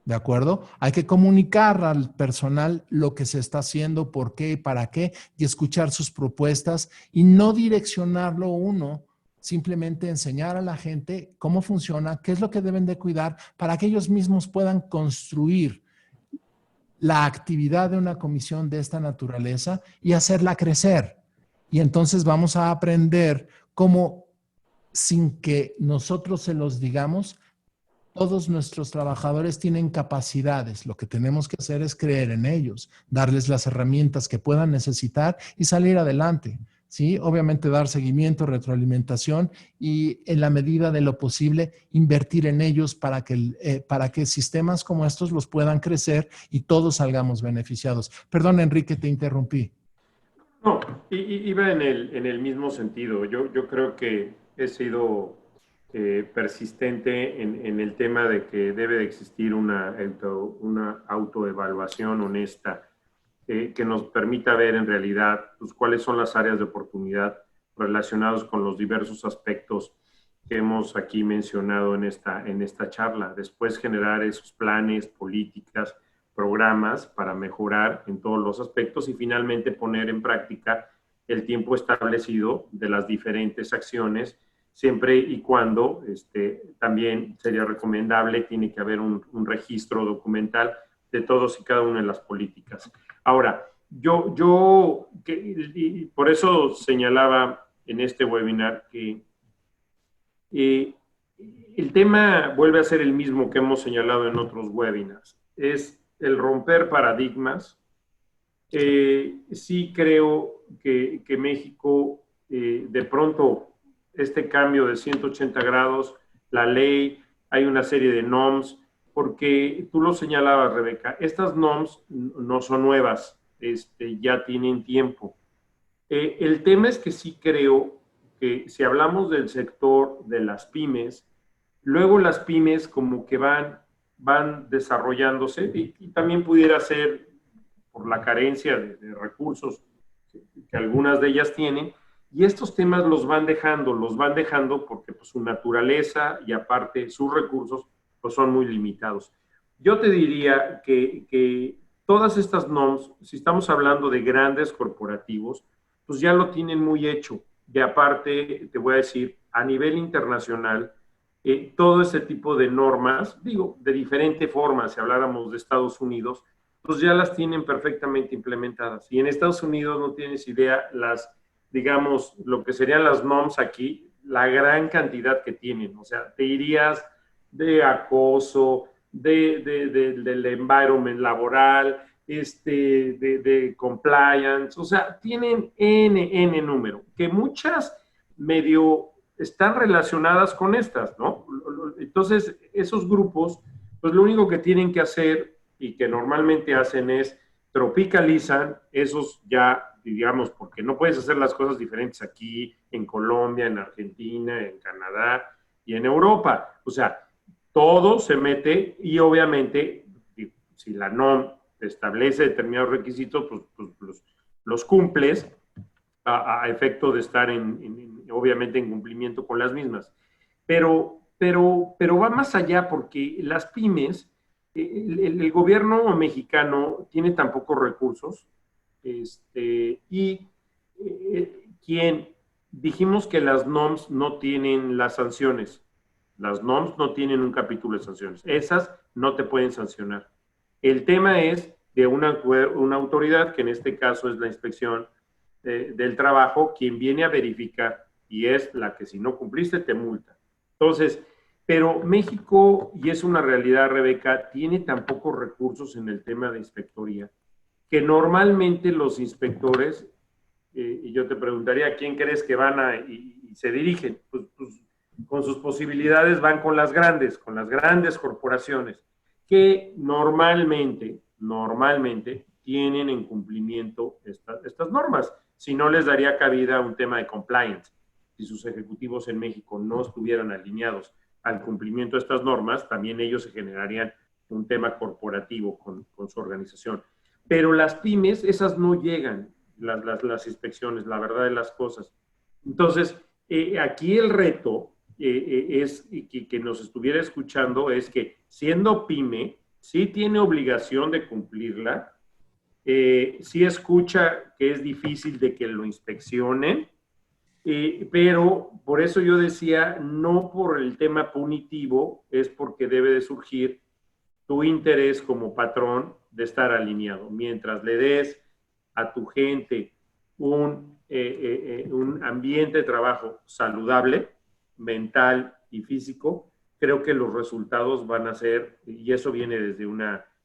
¿De acuerdo? Hay que comunicar al personal lo que se está haciendo, por qué y para qué, y escuchar sus propuestas y no direccionarlo uno, simplemente enseñar a la gente cómo funciona, qué es lo que deben de cuidar para que ellos mismos puedan construir la actividad de una comisión de esta naturaleza y hacerla crecer. Y entonces vamos a aprender cómo, sin que nosotros se los digamos, todos nuestros trabajadores tienen capacidades. Lo que tenemos que hacer es creer en ellos, darles las herramientas que puedan necesitar y salir adelante. ¿Sí? Obviamente dar seguimiento, retroalimentación y en la medida de lo posible invertir en ellos para que sistemas como estos los puedan crecer y todos salgamos beneficiados. Perdón, Enrique, te interrumpí. No, iba en el mismo sentido. Yo creo que he sido persistente en el tema de que debe de existir una autoevaluación honesta que nos permita ver en realidad pues, cuáles son las áreas de oportunidad relacionados con los diversos aspectos que hemos aquí mencionado en esta charla. Después generar esos planes, políticas, programas para mejorar en todos los aspectos y finalmente poner en práctica el tiempo establecido de las diferentes acciones, siempre y cuando también sería recomendable, tiene que haber un registro documental de todos y cada una de las políticas. Ahora, y por eso señalaba en este webinar que el tema vuelve a ser el mismo que hemos señalado en otros webinars, es el romper paradigmas. Sí creo que México, de pronto, este cambio de 180 grados, la ley, hay una serie de norms porque tú lo señalabas, Rebeca, estas NOMs no son nuevas, ya tienen tiempo. El tema es que sí creo que si hablamos del sector de las pymes, luego las pymes como que van desarrollándose y también pudiera ser por la carencia de recursos que algunas de ellas tienen, y estos temas los van dejando porque pues, su naturaleza y aparte sus recursos pues, son muy limitados. Yo te diría que todas estas NOMs, si estamos hablando de grandes corporativos, pues ya lo tienen muy hecho. Y aparte, te voy a decir, a nivel internacional, todo ese tipo de normas, digo, de diferente forma, si habláramos de Estados Unidos, pues ya las tienen perfectamente implementadas. Y en Estados Unidos no tienes idea digamos, lo que serían las NOMs aquí, la gran cantidad que tienen. O sea, te irías de acoso, del environment laboral, de compliance, o sea, tienen N número, que muchas medio están relacionadas con estas, ¿no? Entonces, esos grupos, pues lo único que tienen que hacer y que normalmente hacen es tropicalizan esos ya, digamos, porque no puedes hacer las cosas diferentes aquí, en Colombia, en Argentina, en Canadá y en Europa. O sea, todo se mete y obviamente, si la NOM establece determinados requisitos, pues los cumples a efecto de estar obviamente en cumplimiento con las mismas. Pero va más allá porque las pymes, el gobierno mexicano tiene tan pocos recursos y quien dijimos que las NOMs no tienen las sanciones. Las NOMs no tienen un capítulo de sanciones. Esas no te pueden sancionar. El tema es de una autoridad, que en este caso es la inspección del trabajo, quien viene a verificar y es la que si no cumpliste te multa. Entonces, pero México, y es una realidad, Rebeca, tiene tan pocos recursos en el tema de inspectoría que normalmente los inspectores, y yo te preguntaría, ¿a quién crees que van y se dirigen? Pues con sus posibilidades van con las grandes corporaciones, que normalmente tienen en cumplimiento estas normas. Si no, les daría cabida a un tema de compliance. Si sus ejecutivos en México no estuvieran alineados al cumplimiento de estas normas, también ellos se generarían un tema corporativo con su organización. Pero las pymes, esas no llegan, las inspecciones, la verdad de las cosas. Entonces, aquí el reto es que nos estuviera escuchando es que siendo pyme, sí tiene obligación de cumplirla, sí escucha que es difícil de que lo inspeccionen, pero por eso yo decía, no por el tema punitivo, es porque debe de surgir tu interés como patrón de estar alineado. Mientras le des a tu gente un ambiente de trabajo saludable, mental y físico, creo que los resultados van a ser, y eso viene desde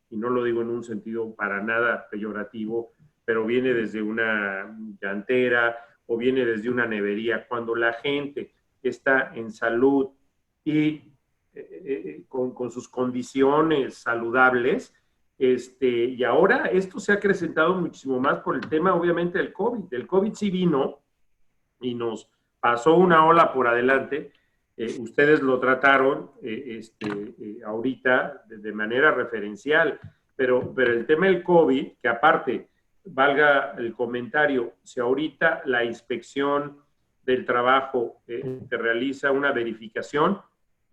y no lo digo en un sentido para nada peyorativo, pero viene desde una llantera o viene desde una nevería. Cuando la gente está en salud y con sus condiciones saludables, y ahora esto se ha acrecentado muchísimo más por el tema, obviamente, del COVID. El COVID sí vino y nos pasó una ola por adelante. Ustedes lo trataron ahorita de manera referencial, pero el tema del COVID, que aparte, valga el comentario, si ahorita la inspección del trabajo te realiza una verificación,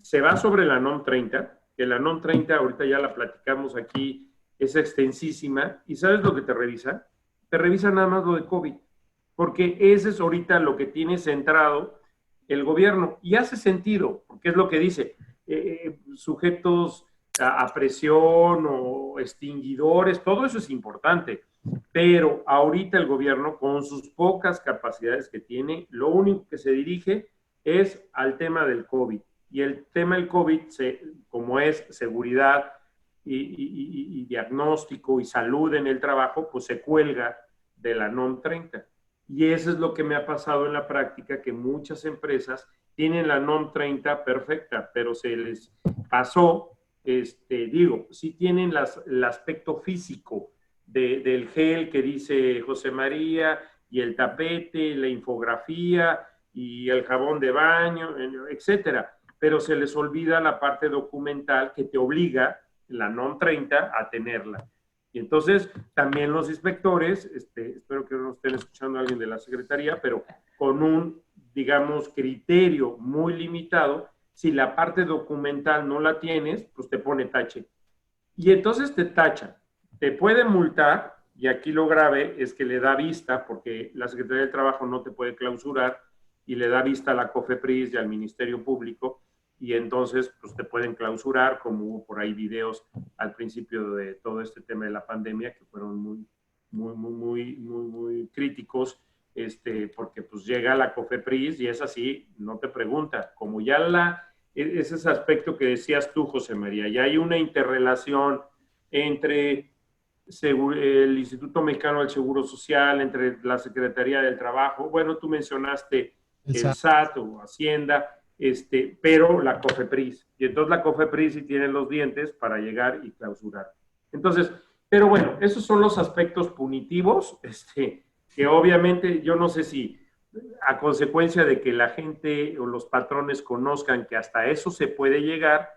se va sobre la NOM 30, que la NOM 30 ahorita ya la platicamos aquí, es extensísima, y ¿sabes lo que te revisa? Te revisa nada más lo de COVID, porque ese es ahorita lo que tiene centrado el gobierno, y hace sentido, porque es lo que dice, sujetos a presión o extinguidores, todo eso es importante, pero ahorita el gobierno, con sus pocas capacidades que tiene, lo único que se dirige es al tema del COVID. Y el tema del COVID, como es seguridad y diagnóstico y salud en el trabajo, pues se cuelga de la NOM 30. Y eso es lo que me ha pasado en la práctica, que muchas empresas tienen la NOM 30 perfecta, pero se les pasó digo, sí tienen el aspecto físico del gel que dice José María, y el tapete, la infografía, y el jabón de baño, etcétera. Pero se les olvida la parte documental que te obliga, la NOM 30, a tenerla. Y entonces también los inspectores, espero que no estén escuchando a alguien de la Secretaría, pero con un, digamos, criterio muy limitado, si la parte documental no la tienes, pues te pone tache. Y entonces te tacha. Te puede multar, y aquí lo grave es que le da vista, porque la Secretaría del Trabajo no te puede clausurar, y le da vista a la COFEPRIS y al Ministerio Público, y entonces pues te pueden clausurar, como hubo por ahí videos al principio de todo este tema de la pandemia que fueron muy críticos, porque pues llega la COFEPRIS y es así, no te pregunta, como ya es ese aspecto que decías tú, José María, ya hay una interrelación entre el Instituto Mexicano del Seguro Social, entre la Secretaría del Trabajo, bueno, tú mencionaste el SAT o Hacienda, pero la COFEPRIS. Y entonces la COFEPRIS sí tiene los dientes para llegar y clausurar. Entonces, pero bueno, esos son los aspectos punitivos, que obviamente yo no sé si a consecuencia de que la gente o los patrones conozcan que hasta eso se puede llegar,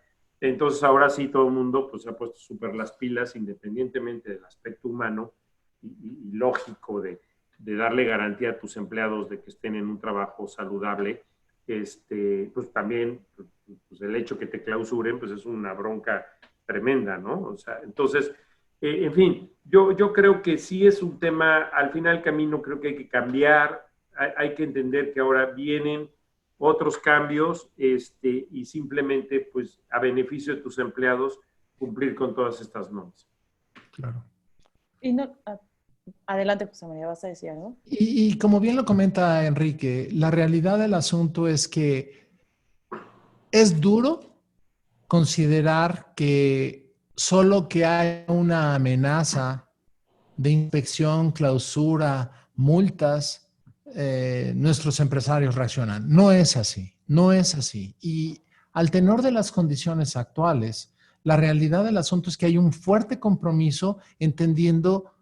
entonces ahora sí todo el mundo pues se ha puesto súper las pilas, independientemente del aspecto humano y lógico de darle garantía a tus empleados de que estén en un trabajo saludable. Pues también pues el hecho que te clausuren pues es una bronca tremenda, ¿no? O sea, entonces, en fin, yo creo que sí es un tema, al final del camino creo que hay que cambiar, hay que entender que ahora vienen otros cambios, y simplemente pues a beneficio de tus empleados cumplir con todas estas normas. Claro. Y no, adelante, José María, ¿vas a decir algo? Y como bien lo comenta Enrique, la realidad del asunto es que es duro considerar que solo que hay una amenaza de inspección, clausura, multas, nuestros empresarios reaccionan. No es así, no es así. Y al tenor de las condiciones actuales, la realidad del asunto es que hay un fuerte compromiso entendiendo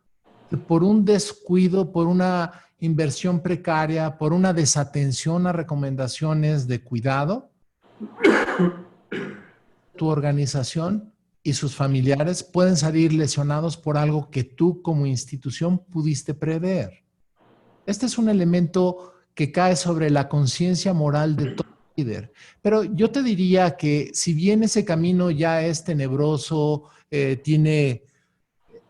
que por un descuido, por una inversión precaria, por una desatención a recomendaciones de cuidado, tu organización y sus familiares pueden salir lesionados por algo que tú como institución pudiste prever. Este es un elemento que cae sobre la conciencia moral de todo líder. Pero yo te diría que si bien ese camino ya es tenebroso, tiene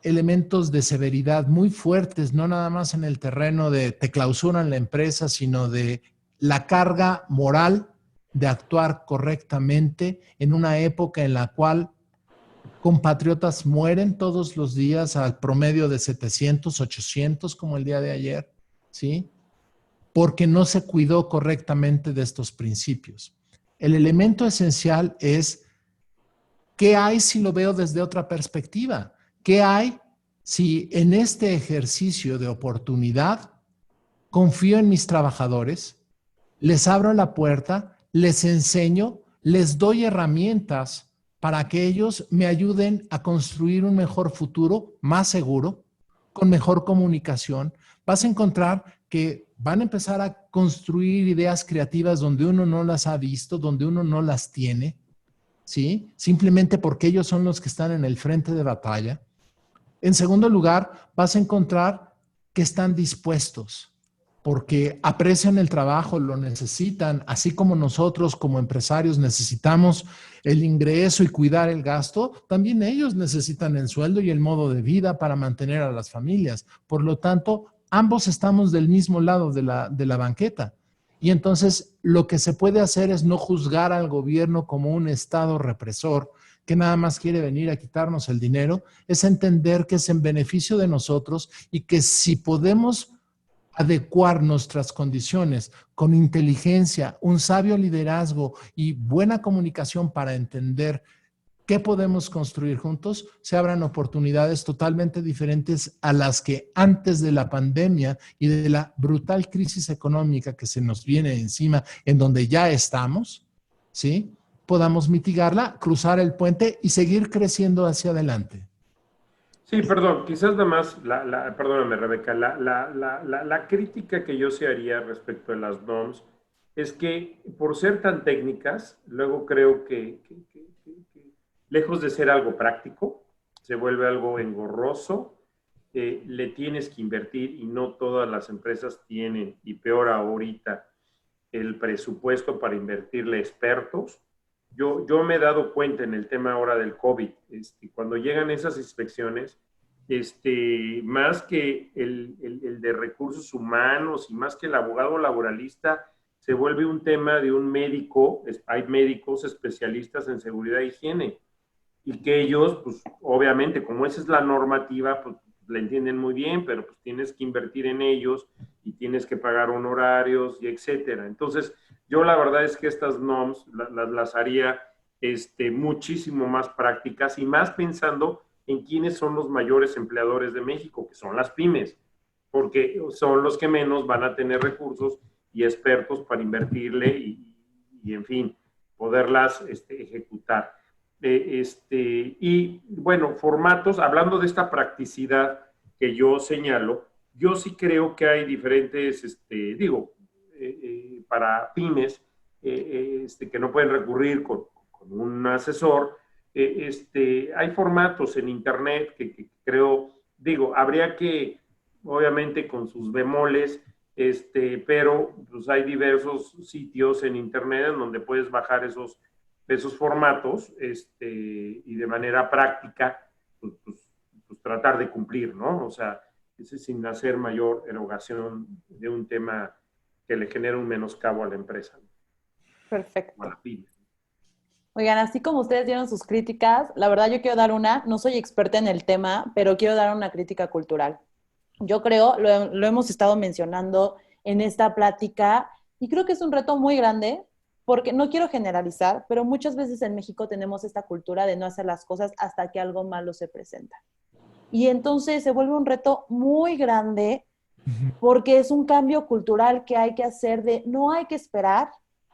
elementos de severidad muy fuertes, no nada más en el terreno de te clausuran la empresa, sino de la carga moral de actuar correctamente en una época en la cual compatriotas mueren todos los días al promedio de 700, 800 como el día de ayer, ¿sí? Porque no se cuidó correctamente de estos principios. El elemento esencial es ¿qué hay si lo veo desde otra perspectiva? ¿Qué hay si en este ejercicio de oportunidad confío en mis trabajadores, les abro la puerta, les enseño, les doy herramientas para que ellos me ayuden a construir un mejor futuro, más seguro, con mejor comunicación? Vas a encontrar que van a empezar a construir ideas creativas donde uno no las ha visto, donde uno no las tiene, ¿sí? Simplemente porque ellos son los que están en el frente de batalla. En segundo lugar, vas a encontrar que están dispuestos porque aprecian el trabajo, lo necesitan, así como nosotros como empresarios necesitamos el ingreso y cuidar el gasto, también ellos necesitan el sueldo y el modo de vida para mantener a las familias. Por lo tanto, ambos estamos del mismo lado de la banqueta. Y entonces lo que se puede hacer es no juzgar al gobierno como un estado represor que nada más quiere venir a quitarnos el dinero, es entender que es en beneficio de nosotros y que si podemos adecuar nuestras condiciones con inteligencia, un sabio liderazgo y buena comunicación para entender qué podemos construir juntos, se abran oportunidades totalmente diferentes a las que antes de la pandemia y de la brutal crisis económica que se nos viene encima, en donde ya estamos, ¿sí? podamos mitigarla, cruzar el puente y seguir creciendo hacia adelante. Sí, perdón, quizás nada más, perdóname, Rebeca, la crítica que yo se haría respecto a las NOMS es que por ser tan técnicas, luego creo que lejos de ser algo práctico, se vuelve algo engorroso, le tienes que invertir y no todas las empresas tienen, y peor ahorita, el presupuesto para invertirle expertos. Yo me he dado cuenta en el tema ahora del COVID, cuando llegan esas inspecciones, más que el de recursos humanos y más que el abogado laboralista, se vuelve un tema de un médico. Hay médicos especialistas en seguridad e higiene y que ellos, pues obviamente, como esa es la normativa, pues la entienden muy bien, pero pues tienes que invertir en ellos y tienes que pagar honorarios y etcétera. Entonces, yo la verdad es que estas NOMS las haría muchísimo más prácticas y más pensando en quiénes son los mayores empleadores de México, que son las pymes, porque son los que menos van a tener recursos y expertos para invertirle y en fin, poderlas ejecutar. Y bueno, formatos, hablando de esta practicidad que yo señalo, yo sí creo que hay diferentes, para pymes que no pueden recurrir con un asesor, hay formatos en internet que creo, habría que, obviamente con sus bemoles, pero pues hay diversos sitios en internet en donde puedes bajar esos formatos y de manera práctica pues tratar de cumplir, ¿no? O sea, sin hacer mayor erogación de un tema que le genere un menoscabo a la empresa. Perfecto. A la pyme. Oigan, así como ustedes dieron sus críticas, la verdad yo quiero dar no soy experta en el tema, pero quiero dar una crítica cultural. Yo creo, lo hemos estado mencionando en esta plática, y creo que es un reto muy grande, porque no quiero generalizar, pero muchas veces en México tenemos esta cultura de no hacer las cosas hasta que algo malo se presenta. Y entonces se vuelve un reto muy grande porque es un cambio cultural que hay que hacer no hay que esperar,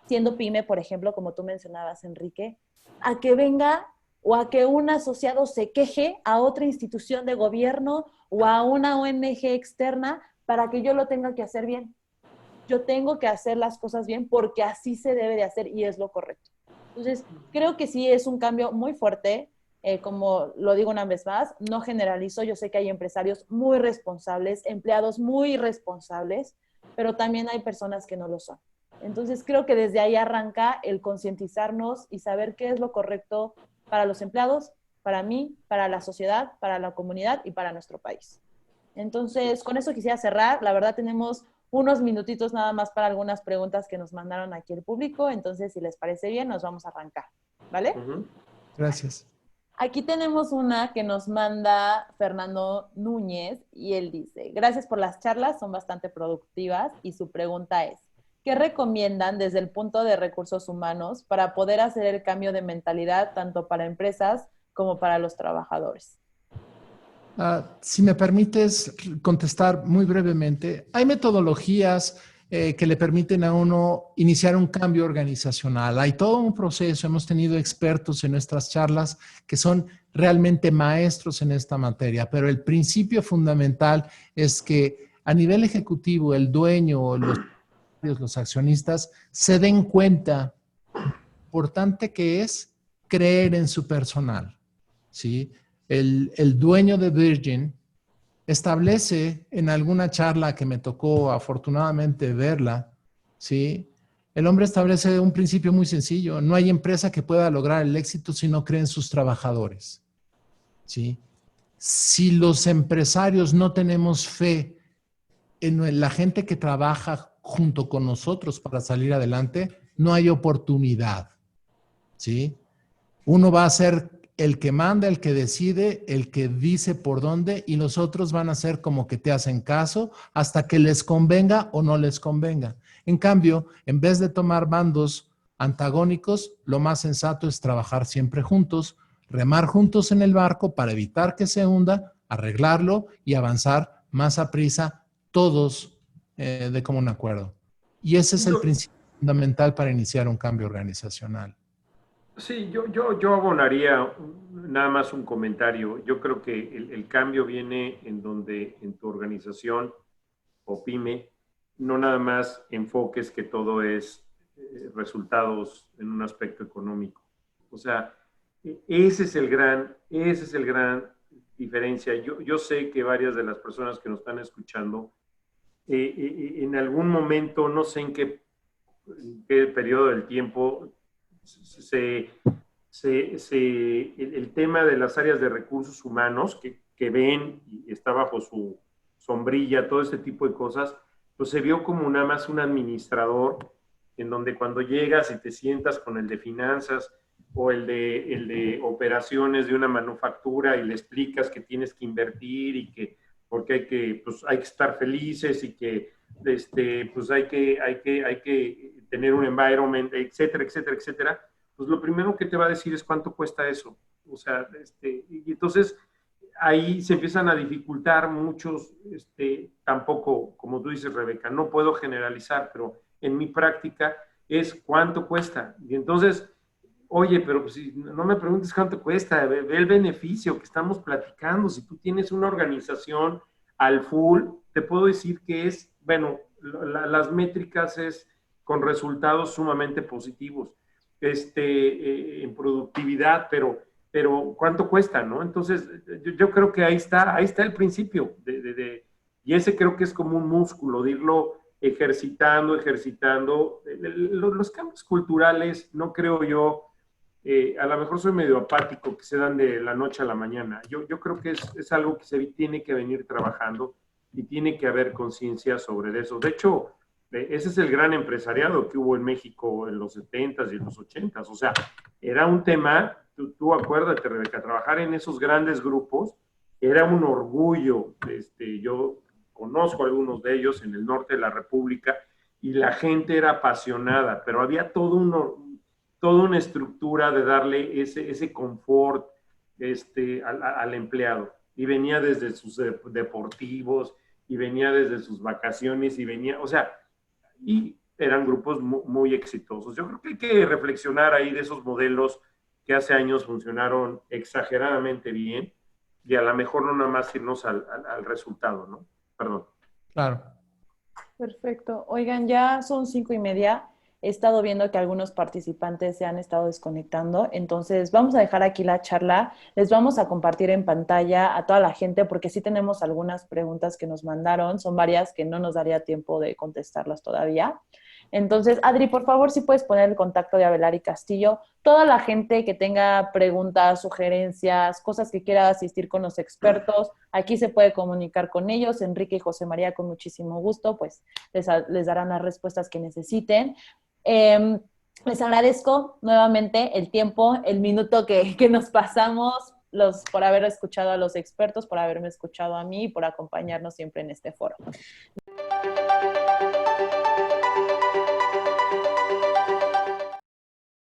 siendo pyme, por ejemplo, como tú mencionabas, Enrique, a que venga o a que un asociado se queje a otra institución de gobierno o a una ONG externa para que yo lo tenga que hacer bien. Yo tengo que hacer las cosas bien porque así se debe de hacer y es lo correcto. Entonces, creo que sí es un cambio muy fuerte. Como lo digo una vez más, no generalizo. Yo sé que hay empresarios muy responsables, empleados muy responsables, pero también hay personas que no lo son. Entonces, creo que desde ahí arranca el concientizarnos y saber qué es lo correcto para los empleados, para mí, para la sociedad, para la comunidad y para nuestro país. Entonces, con eso quisiera cerrar. La verdad, tenemos unos minutitos nada más para algunas preguntas que nos mandaron aquí el público. Entonces, si les parece bien, nos vamos a arrancar. ¿Vale? Gracias. Aquí tenemos una que nos manda Fernando Núñez y él dice, gracias por las charlas, son bastante productivas y su pregunta es, ¿qué recomiendan desde el punto de recursos humanos para poder hacer el cambio de mentalidad tanto para empresas como para los trabajadores? Si me permites contestar muy brevemente, hay metodologías que le permiten a uno iniciar un cambio organizacional. Hay todo un proceso, hemos tenido expertos en nuestras charlas que son realmente maestros en esta materia, pero el principio fundamental es que a nivel ejecutivo el dueño, los accionistas se den cuenta de lo importante que es creer en su personal, ¿sí? El dueño de Virgin establece en alguna charla que me tocó afortunadamente verla, ¿sí? El hombre establece un principio muy sencillo. No hay empresa que pueda lograr el éxito si no cree en sus trabajadores, ¿sí? Si los empresarios no tenemos fe en la gente que trabaja junto con nosotros para salir adelante, no hay oportunidad, ¿sí? Uno va a ser el que manda, el que decide, el que dice por dónde, y los otros van a ser como que te hacen caso hasta que les convenga o no les convenga. En cambio, en vez de tomar bandos antagónicos, lo más sensato es trabajar siempre juntos, remar juntos en el barco para evitar que se hunda, arreglarlo y avanzar más a prisa todos de común acuerdo. Y ese es el principio fundamental para iniciar un cambio organizacional. Sí, yo abonaría nada más un comentario. Yo creo que el cambio viene en donde en tu organización o pyme no nada más enfoques que todo es resultados en un aspecto económico. O sea, ese es el gran diferencia. Yo sé que varias de las personas que nos están escuchando en algún momento, no sé en qué periodo del tiempo, se, el tema de las áreas de recursos humanos que ven y está bajo su sombrilla, todo este tipo de cosas, pues se vio como nada más un administrador en donde cuando llegas y te sientas con el de finanzas o el de operaciones de una manufactura y le explicas que tienes que invertir y que porque pues hay que estar felices y que pues hay que tener un environment, etcétera, etcétera, etcétera, pues lo primero que te va a decir es cuánto cuesta eso. O sea, y entonces ahí se empiezan a dificultar muchos, tampoco, como tú dices, Rebeca, no puedo generalizar, pero en mi práctica es cuánto cuesta. Y entonces, oye, pero pues, si no me preguntes cuánto cuesta, ve el beneficio que estamos platicando. Si tú tienes una organización al full, te puedo decir que es, bueno, las métricas es con resultados sumamente positivos en productividad, pero ¿cuánto cuesta, no? Entonces, yo creo que ahí está el principio, y ese creo que es como un músculo, de irlo ejercitando, ejercitando. Los cambios culturales, no creo yo, a lo mejor soy medio apático, que se dan de la noche a la mañana. Yo creo que es algo que se tiene que venir trabajando y tiene que haber conciencia sobre eso. De hecho, ese es el gran empresariado que hubo en México en los 70s y en los 80s. O sea, era un tema, tú acuérdate, Rebeca, trabajar en esos grandes grupos era un orgullo. Yo conozco algunos de ellos en el norte de la República y la gente era apasionada, pero había toda una estructura de darle ese confort al empleado. Y venía desde sus deportivos, y venía desde sus vacaciones, y venía, o sea, y eran grupos muy exitosos. Yo creo que hay que reflexionar ahí de esos modelos que hace años funcionaron exageradamente bien y a lo mejor no nada más irnos al resultado, ¿no? Perdón. Claro. Perfecto. Oigan, ya son 5:30. He estado viendo que algunos participantes se han estado desconectando, entonces vamos a dejar aquí la charla. Les vamos a compartir en pantalla a toda la gente porque sí tenemos algunas preguntas que nos mandaron. Son varias que no nos daría tiempo de contestarlas todavía. Entonces, Adri, por favor, si puedes poner el contacto de Abelari Castillo. Toda la gente que tenga preguntas, sugerencias, cosas que quiera asistir con los expertos, aquí se puede comunicar con ellos. Enrique y José María, con muchísimo gusto, pues les darán las respuestas que necesiten. Eh, Les agradezco nuevamente el tiempo, el minuto que nos pasamos, por haber escuchado a los expertos, por haberme escuchado a mí y por acompañarnos siempre en este foro.